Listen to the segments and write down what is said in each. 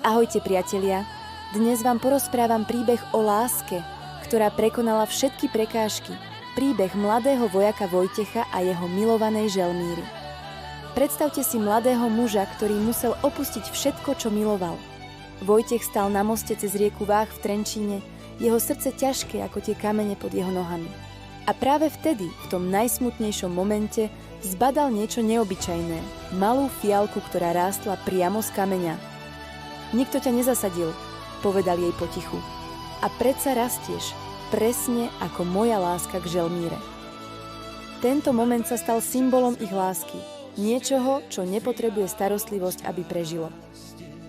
Ahojte priatelia, dnes vám porozprávam príbeh o láske, ktorá prekonala všetky prekážky. Príbeh mladého vojaka Vojtecha a jeho milovanej Želmíry. Predstavte si mladého muža, ktorý musel opustiť všetko, čo miloval. Vojtech stál na moste cez rieku Váh v Trenčíne, jeho srdce ťažké ako tie kamene pod jeho nohami. A práve vtedy, v tom najsmutnejšom momente, zbadal niečo neobyčajné, malú fialku, ktorá rástla priamo z kameňa. Nikto ťa nezasadil, povedal jej potichu. A predsa rastieš, presne ako moja láska k Želmíre. Tento moment sa stal symbolom ich lásky, niečoho, čo nepotrebuje starostlivosť, aby prežilo.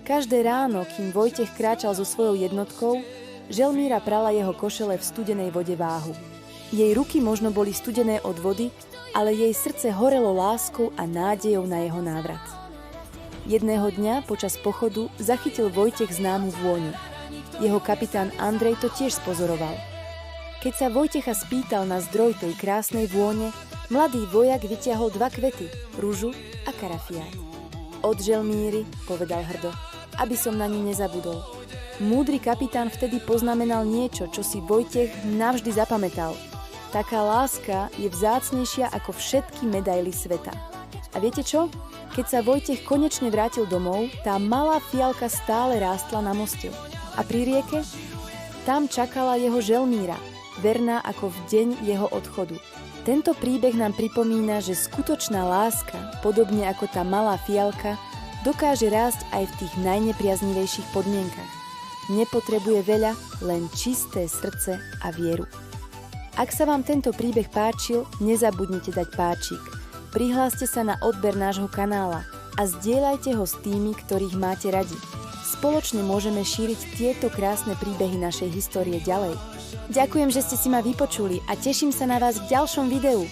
Každé ráno, kým Vojtech kráčal so svojou jednotkou, Želmíra prala jeho košele v studenej vode Váhu. Jej ruky možno boli studené od vody, ale jej srdce horelo láskou a nádejou na jeho návrat. Jedného dňa počas pochodu zachytil Vojtech známu vôňu. Jeho kapitán Andrej to tiež spozoroval. Keď sa Vojtecha spýtal na zdroj tej krásnej vône, mladý vojak vytiahol 2 kvety, ružu a karafiát. Od Želmíry, povedal hrdo, aby som na ňu nezabudol. Múdry kapitán vtedy poznamenal niečo, čo si Vojtech navždy zapamätal. Taká láska je vzácnejšia ako všetky medaily sveta. A viete čo? Keď sa Vojtech konečne vrátil domov, tá malá fialka stále rástla na moste. A pri rieke? Tam čakala jeho Želmíra, verná ako v deň jeho odchodu. Tento príbeh nám pripomína, že skutočná láska, podobne ako tá malá fialka, dokáže rásť aj v tých najnepriaznivejších podmienkach. Nepotrebuje veľa, len čisté srdce a vieru. Ak sa vám tento príbeh páčil, nezabudnite dať páčik. Prihláste sa na odber nášho kanála a zdieľajte ho s tými, ktorých máte radi. Spoločne môžeme šíriť tieto krásne príbehy našej histórie ďalej. Ďakujem, že ste si ma vypočuli a teším sa na vás v ďalšom videu.